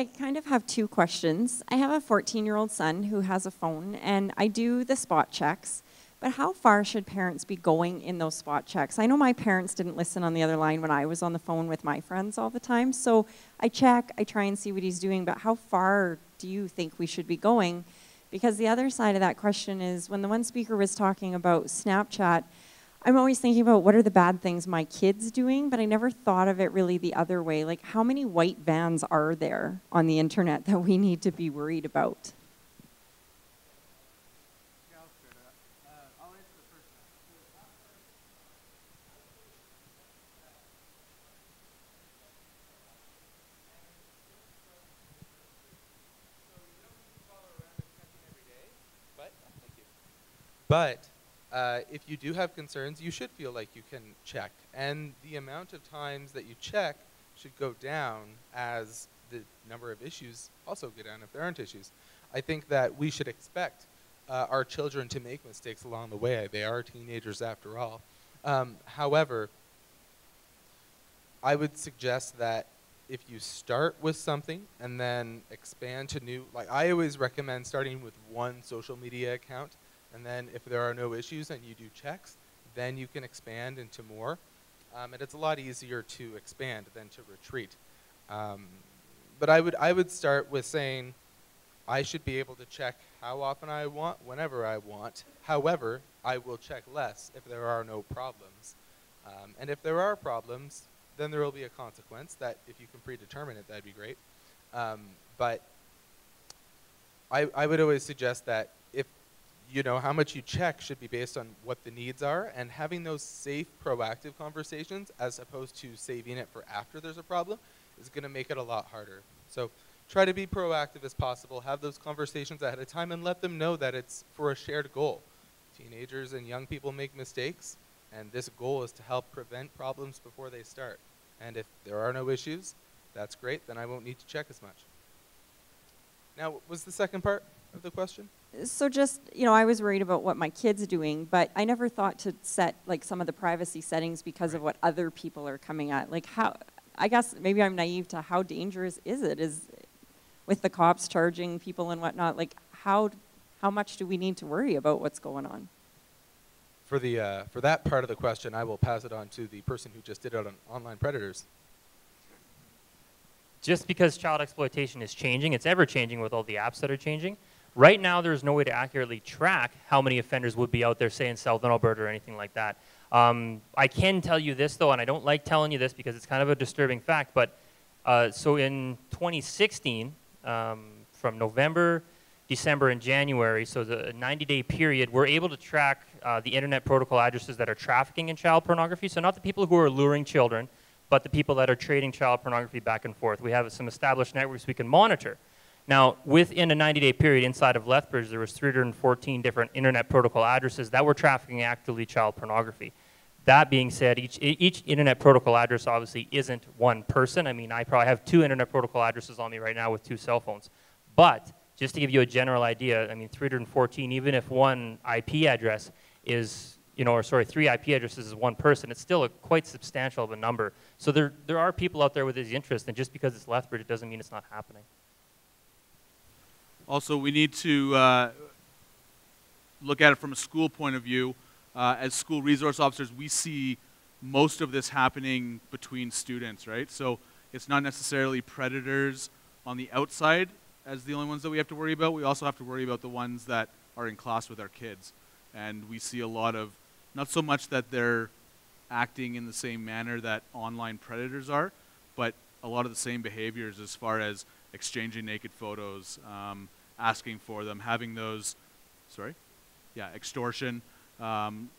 I kind of have two questions. I have a 14-year-old son who has a phone, and I do the spot checks. But how far should parents be going in those spot checks? I know my parents didn't listen on the other line when I was on the phone with my friends all the time. So I check, I try and see what he's doing, but how far do you think we should be going? Because the other side of that question is, when the one speaker was talking about Snapchat, I'm always thinking about what are the bad things my kid's doing, but I never thought of it really the other way. Like, how many white vans are there on the internet that we need to be worried about? But if you do have concerns, you should feel like you can check. And the amount of times that you check should go down as the number of issues also go down if there aren't issues. I think that we should expect our children to make mistakes along the way. They are teenagers after all. However, I would suggest that if you start with something and then expand to new, like I always recommend starting with one social media account. And then if there are no issues and you do checks, then you can expand into more. And it's a lot easier to expand than to retreat. But I would start with saying, I should be able to check how often I want, whenever I want. However, I will check less if there are no problems. And if there are problems, then there will be a consequence that if you can predetermine it, that'd be great. But I would always suggest that if you know how much you check should be based on what the needs are, and having those safe, proactive conversations as opposed to saving it for after there's a problem is going to make it a lot harder. So try to be proactive as possible, have those conversations ahead of time, and let them know that it's for a shared goal. Teenagers and young people make mistakes, and this goal is to help prevent problems before they start. And if there are no issues, that's great, then I won't need to check as much. Now, what was the second part of the question? So just, you know, I was worried about what my kid's doing, but I never thought to set like some of the privacy settings because of what other people are coming at. Like how, I guess maybe I'm naive to how dangerous is it? Is with the cops charging people and whatnot, like how much do we need to worry about what's going on? For that part of the question, I will pass it on to the person who just did it on online predators. Just because child exploitation is changing, it's ever changing with all the apps that are changing. Right now, there's no way to accurately track how many offenders would be out there, say in Southern Alberta or anything like that. I can tell you this, though, and I don't like telling you this because it's kind of a disturbing fact, but so in 2016, from November, December, and January, so the 90-day period, we're able to track the internet protocol addresses that are trafficking in child pornography. So not the people who are luring children, but the people that are trading child pornography back and forth. We have some established networks we can monitor. Now, within a 90-day period inside of Lethbridge, there was 314 different internet protocol addresses that were trafficking actively child pornography. That being said, each internet protocol address obviously isn't one person. I mean, I probably have 2 internet protocol addresses on me right now with 2 cell phones. But just to give you a general idea, I mean, 314, even if one IP address is, you know, or sorry, 3 IP addresses is one person, it's still a quite substantial of a number. So there are people out there with these interests, and just because it's Lethbridge, it doesn't mean it's not happening. Also, we need to look at it from a school point of view. As school resource officers, we see most of this happening between students, right? So it's not necessarily predators on the outside as the only ones that we have to worry about. We also have to worry about the ones that are in class with our kids. And we see a lot of, not so much that they're acting in the same manner that online predators are, but a lot of the same behaviors as far as exchanging naked photos, asking for them, having those, extortion,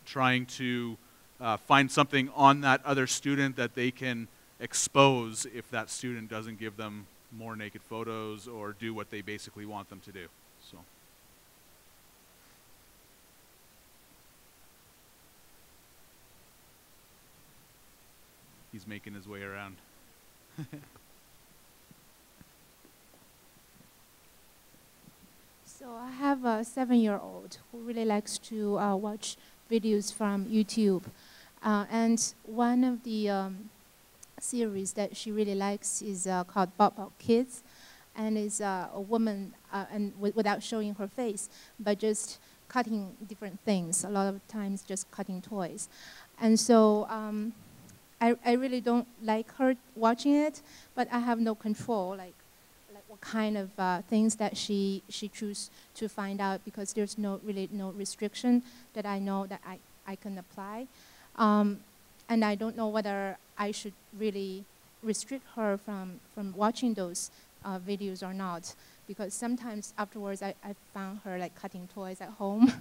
trying to find something on that other student that they can expose if that student doesn't give them more naked photos or do what they basically want them to do. So. He's making his way around. So I have a 7-year-old who really likes to watch videos from YouTube. And one of the series that she really likes is called Bob Kids. and is a woman, and without showing her face, but just cutting different things. A lot of times, just cutting toys, and so I really don't like her watching it, but I have no control, like what kind of things that she chooses to find out, because there's really no restriction that I know that I can apply. And I don't know whether I should really restrict her from watching those videos or not, because sometimes afterwards I found her like cutting toys at home.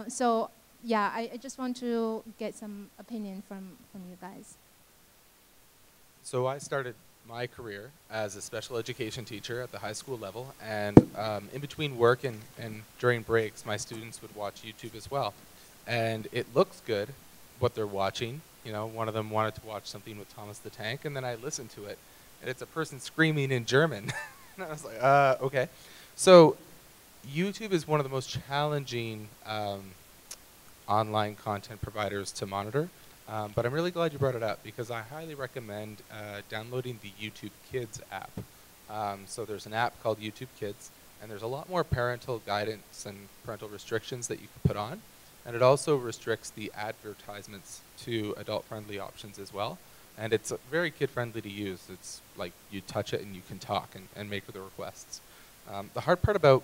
So yeah, I just want to get some opinion from you guys. So I started my career as a special education teacher at the high school level, and in between work and during breaks, my students would watch YouTube as well. And it looks good, what they're watching. You know, one of them wanted to watch something with Thomas the Tank, and then I listened to it, and it's a person screaming in German. And I was like, okay. So YouTube is one of the most challenging online content providers to monitor. But I'm really glad you brought it up, because I highly recommend downloading the YouTube Kids app. So there's an app called YouTube Kids, and there's a lot more parental guidance and parental restrictions that you can put on. And it also restricts the advertisements to adult-friendly options as well. And it's very kid-friendly to use. It's like you touch it and you can talk and make the requests. The hard part about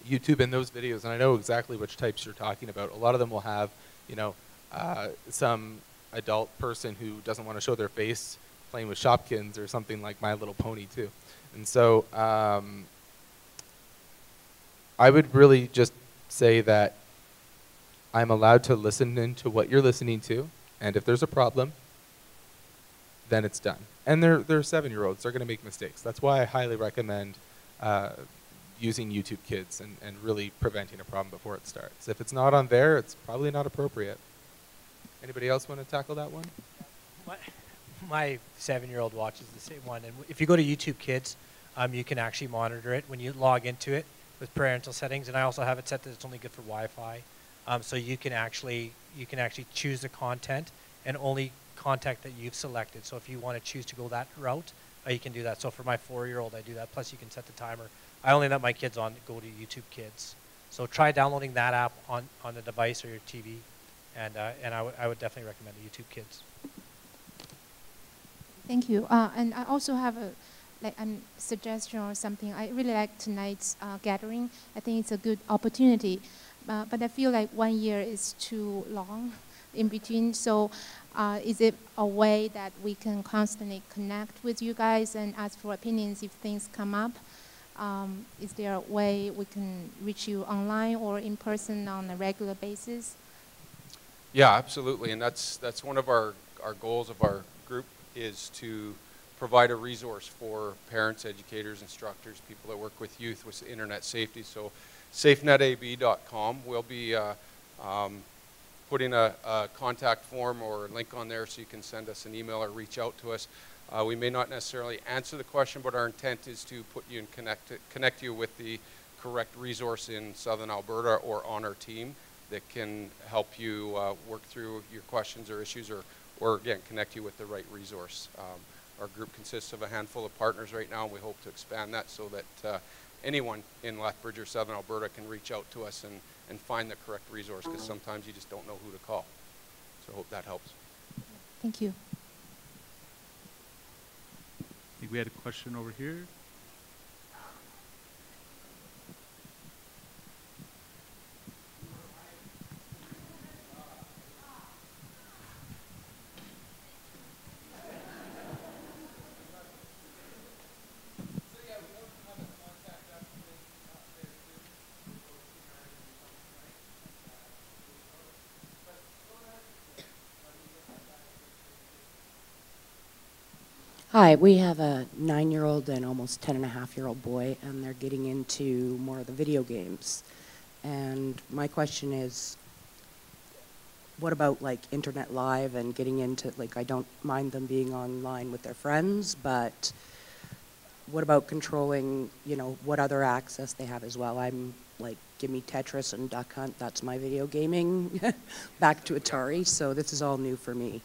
YouTube and those videos, and I know exactly which types you're talking about, a lot of them will have, you know, some adult person who doesn't want to show their face playing with Shopkins or something like My Little Pony too. And so I would really just say that I'm allowed to listen into what you're listening to, and if there's a problem, then it's done. And they're 7-year-olds, they're going to make mistakes. That's why I highly recommend using YouTube Kids and really preventing a problem before it starts. If it's not on there, it's probably not appropriate. Anybody else want to tackle that one? My 7-year-old watches the same one, and if you go to YouTube Kids, you can actually monitor it when you log into it with parental settings, and I also have it set that it's only good for Wi-Fi. So you can actually choose the content and only content that you've selected. So if you want to choose to go that route, you can do that. So for my 4-year-old, I do that. Plus, you can set the timer. I only let my kids go to YouTube Kids. So try downloading that app on the device or your TV, and I would definitely recommend the YouTube Kids. Thank you. And I also have a suggestion or something. I really like tonight's gathering. I think it's a good opportunity. But I feel like 1 year is too long in between. So is it a way that we can constantly connect with you guys and ask for opinions if things come up? Is there a way we can reach you online or in person on a regular basis? Yeah, absolutely. And that's one of our goals of our group, is to provide a resource for parents, educators, instructors, people that work with youth with internet safety. So safenetab.com. We'll be putting a contact form or a link on there so you can send us an email or reach out to us. We may not necessarily answer the question, but our intent is to put you in connect you with the correct resource in Southern Alberta or on our team that can help you work through your questions or issues, or again, connect you with the right resource. Our group consists of a handful of partners right now, and we hope to expand that so that anyone in Lethbridge or Southern Alberta can reach out to us and find the correct resource, because sometimes you just don't know who to call. So I hope that helps. Thank you. I think we had a question over here. Hi, we have a 9-year-old and almost 10-and-a-half-year-old boy, and they're getting into more of the video games. And my question is, what about like internet live and getting into, like, I don't mind them being online with their friends, but what about controlling, you know, what other access they have as well? I'm like, give me Tetris and Duck Hunt, that's my video gaming, back to Atari, so this is all new for me.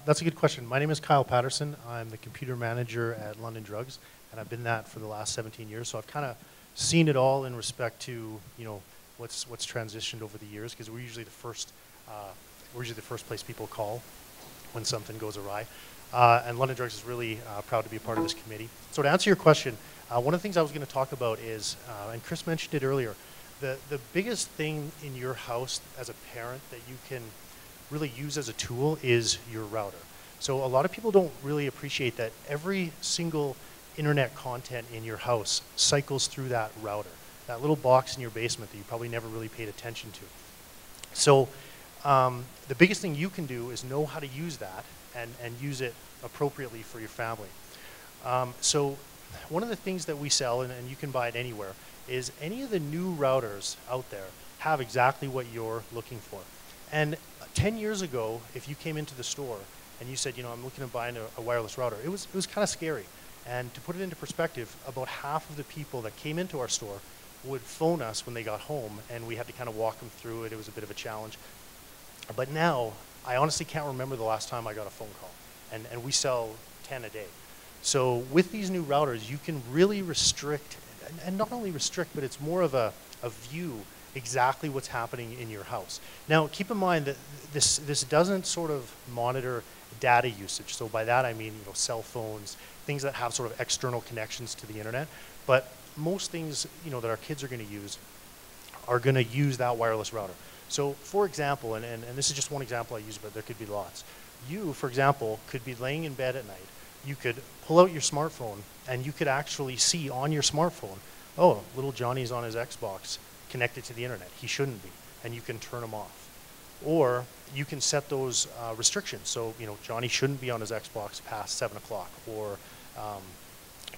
That's a good question. My name is Kyle Patterson. I'm the computer manager at London Drugs. and I've been that for the last 17 years. So I've kind of seen it all in respect to, you know, what's transitioned over the years, because we're usually the first place people call when something goes awry. And London Drugs is really proud to be a part of this committee. So to answer your question, one of the things I was going to talk about is, and Chris mentioned it earlier, the biggest thing in your house as a parent that you can really use as a tool is your router. So a lot of people don't really appreciate that every single internet content in your house cycles through that router, that little box in your basement that you probably never really paid attention to. So the biggest thing you can do is know how to use that and use it appropriately for your family. So one of the things that we sell, and you can buy it anywhere, is any of the new routers out there have exactly what you're looking for. And 10 years ago, if you came into the store and you said, you know, I'm looking at buying a wireless router, it was kind of scary. And to put it into perspective, about half of the people that came into our store would phone us when they got home, and we had to kind of walk them through it. It was a bit of a challenge. But now, I honestly can't remember the last time I got a phone call. And we sell 10 a day. So with these new routers, you can really restrict, and not only restrict, but it's more of a view exactly what's happening in your house. Now, keep in mind that this doesn't sort of monitor data usage. So by that I mean, you know, cell phones, things that have sort of external connections to the internet. But most things, you know, that our kids are going to use are going to use that wireless router. So for example, and this is just one example I use, but there could be lots. You, for example, could be laying in bed at night. You could pull out your smartphone and you could actually see on your smartphone, oh, little Johnny's on his Xbox connected to the internet. He shouldn't be. And you can turn him off. Or you can set those restrictions. So, you know, Johnny shouldn't be on his Xbox past 7 o'clock. Or,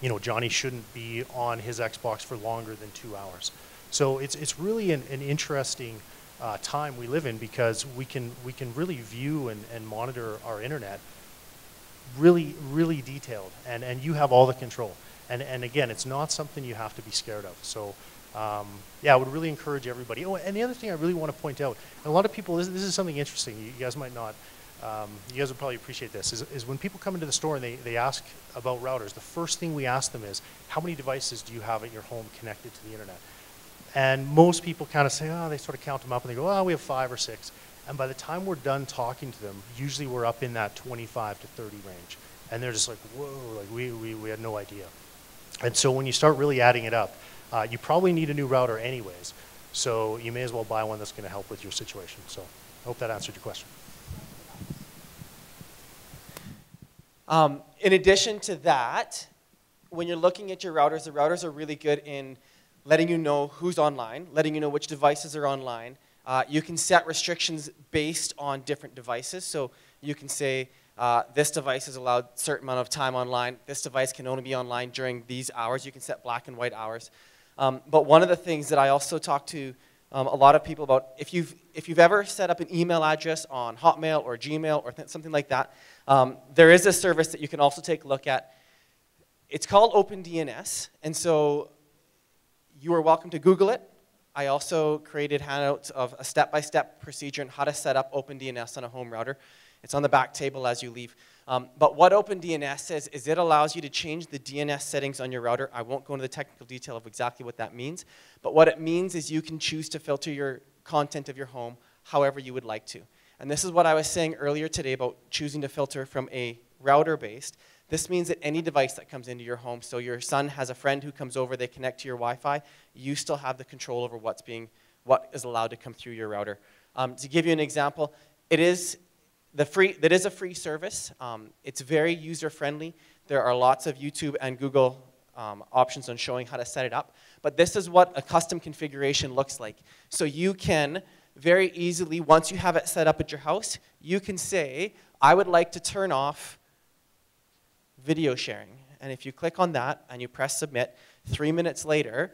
you know, Johnny shouldn't be on his Xbox for longer than 2 hours. So it's really an interesting time we live in, because we can really view and monitor our internet really detailed, and you have all the control. And again, it's not something you have to be scared of. So yeah, I would really encourage everybody. Oh, and the other thing I really want to point out, and a lot of people, this is something interesting, you guys might not, you guys would probably appreciate this, is when people come into the store and they ask about routers, the first thing we ask them is, how many devices do you have at your home connected to the internet? And most people kind of say, oh, they sort of count them up and they go, oh, we have 5 or 6. And by the time we're done talking to them, usually we're up in that 25 to 30 range. And they're just like, whoa, like we had no idea. And so when you start really adding it up, you probably need a new router anyways. So you may as well buy one that's going to help with your situation. So I hope that answered your question. In addition to that, when you're looking at your routers, the routers are really good in letting you know who's online, letting you know which devices are online. You can set restrictions based on different devices. So you can say, this device is allowed a certain amount of time online. This device can only be online during these hours. You can set black and white hours. But one of the things that I also talk to a lot of people about, if you've ever set up an email address on Hotmail or Gmail or something like that, there is a service that you can also take a look at. It's called OpenDNS, and so you are welcome to Google it. I also created handouts of a step-by-step procedure on how to set up OpenDNS on a home router. It's on the back table as you leave. But what OpenDNS says is it allows you to change the DNS settings on your router. I won't go into the technical detail of exactly what that means. But what it means is you can choose to filter your content of your home however you would like to. And this is what I was saying earlier today about choosing to filter from a router-based. This means that any device that comes into your home, so your son has a friend who comes over, they connect to your Wi-Fi, you still have the control over what is allowed to come through your router. To give you an example, that is a free service. It's very user-friendly. There are lots of YouTube and Google options on showing how to set it up. But this is what a custom configuration looks like. So you can very easily, once you have it set up at your house, you can say, I would like to turn off video sharing. And if you click on that and you press submit, 3 minutes later,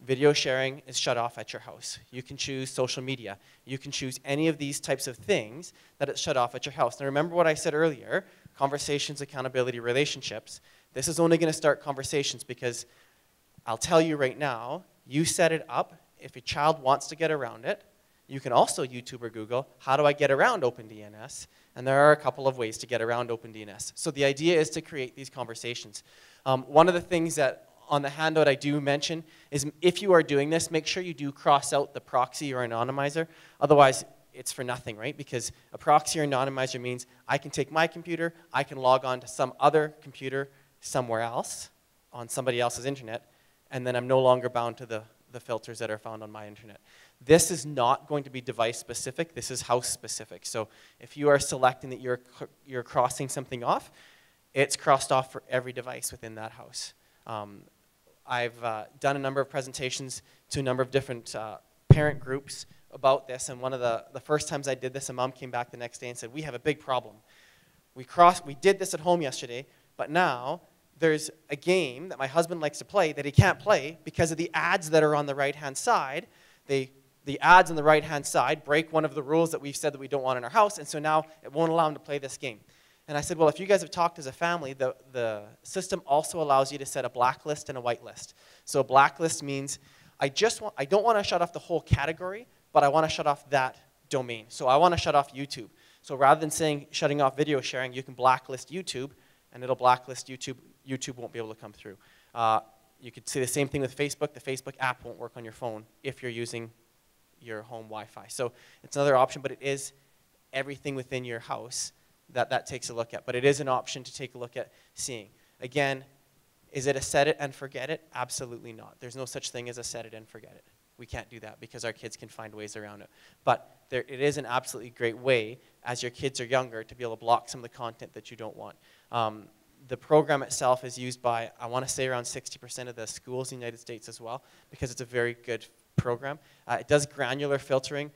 video sharing is shut off at your house. You can choose social media. You can choose any of these types of things that it's shut off at your house. Now remember what I said earlier, conversations, accountability, relationships. This is only going to start conversations because I'll tell you right now, you set it up. If a child wants to get around it, You can also YouTube or Google, how do I get around OpenDNS? And there are a couple of ways to get around OpenDNS. So the idea is to create these conversations. One of the things that on the handout I do mention is if you are doing this, make sure you do cross out the proxy or anonymizer. Otherwise, it's for nothing, right? Because a proxy or anonymizer means I can take my computer, I can log on to some other computer somewhere else on somebody else's internet, and then I'm no longer bound to the filters that are found on my internet. This is not going to be device specific, this is house specific. So if you are selecting that you're crossing something off, it's crossed off for every device within that house. I've done a number of presentations to a number of different parent groups about this, and one of the first times I did this, a mom came back the next day and said, we have a big problem. We did this at home yesterday, but now there's a game that my husband likes to play that he can't play because of the ads that are on the right-hand side. The ads on the right-hand side break one of the rules that we've said that we don't want in our house, and so now it won't allow him to play this game. And I said, well, if you guys have talked as a family, the system also allows you to set a blacklist and a whitelist. So a blacklist means I don't want to shut off the whole category, but I want to shut off that domain. So I want to shut off YouTube. So rather than saying shutting off video sharing, you can blacklist YouTube, and it'll blacklist YouTube. YouTube won't be able to come through. You could say the same thing with Facebook. The Facebook app won't work on your phone if you're using your home Wi-Fi. So it's another option, but it is everything within your house that takes a look at. But it is an option to take a look at seeing. Again, is it a set it and forget it? Absolutely not. There's no such thing as a set it and forget it. We can't do that because our kids can find ways around it. But it is an absolutely great way, as your kids are younger, to be able to block some of the content that you don't want. The program itself is used by, I want to say, around 60% of the schools in the United States as well, because it's a very good program. It does granular filtering,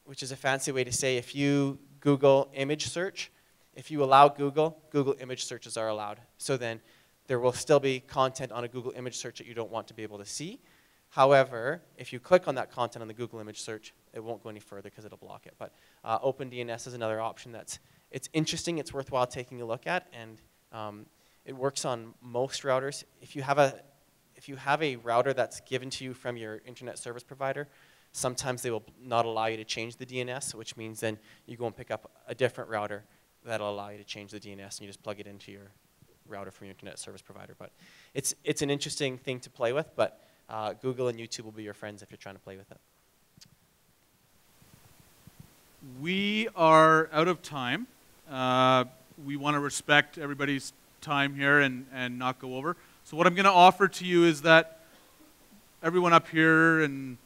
which is a fancy way to say if you Google image search, if you allow Google image searches are allowed. So then there will still be content on a Google image search that you don't want to be able to see. However, if you click on that content on the Google image search, it won't go any further because it'll block it. But OpenDNS is another option it's interesting, it's worthwhile taking a look at, and it works on most routers. If you have a router that's given to you from your internet service provider, sometimes they will not allow you to change the DNS, which means then you go and pick up a different router that'll allow you to change the DNS, and you just plug it into your router from your internet service provider. But it's an interesting thing to play with, but Google and YouTube will be your friends if you're trying to play with it. We are out of time. We want to respect everybody's time here and not go over. So what I'm going to offer to you is that everyone up here and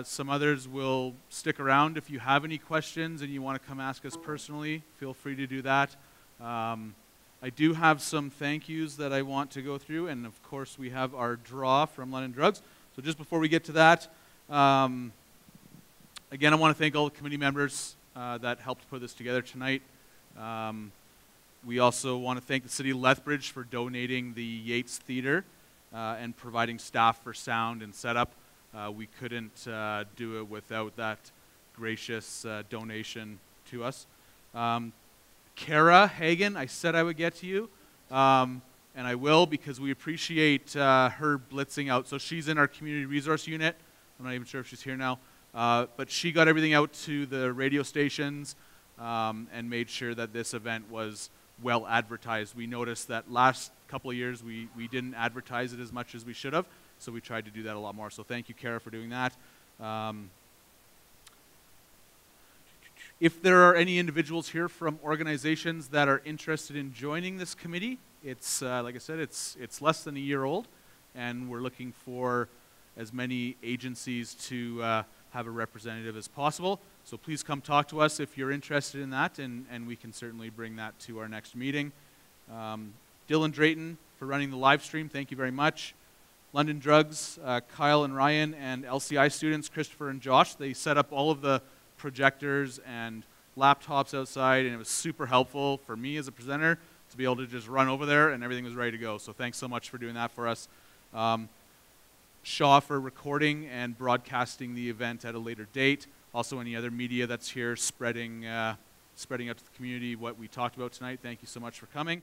some others will stick around. If you have any questions and you want to come ask us personally, feel free to do that. I do have some thank yous that I want to go through, and of course we have our draw from London Drugs. So just before we get to that, again, I want to thank all the committee members that helped put this together tonight. We also want to thank the City of Lethbridge for donating the Yates Theatre and providing staff for sound and setup. We couldn't do it without that gracious donation to us. Kara Hagen, I said I would get to you, and I will because we appreciate her blitzing out. So she's in our community resource unit. I'm not even sure if she's here now, but she got everything out to the radio stations and made sure that this event was well advertised. We noticed that last couple of years we didn't advertise it as much as we should have, so we tried to do that a lot more. So thank you, Kara, for doing that. If there are any individuals here from organizations that are interested in joining this committee, it's like I said, it's less than a year old, and we're looking for as many agencies to have a representative as possible. So please come talk to us if you're interested in that, and we can certainly bring that to our next meeting. Dylan Drayton for running the live stream, thank you very much. London Drugs, Kyle and Ryan, and LCI students, Christopher and Josh, they set up all of the projectors and laptops outside, and it was super helpful for me as a presenter to be able to just run over there and everything was ready to go. So thanks so much for doing that for us. Shaw for recording and broadcasting the event at a later date. Also any other media that's here spreading out to the community what we talked about tonight. Thank you so much for coming.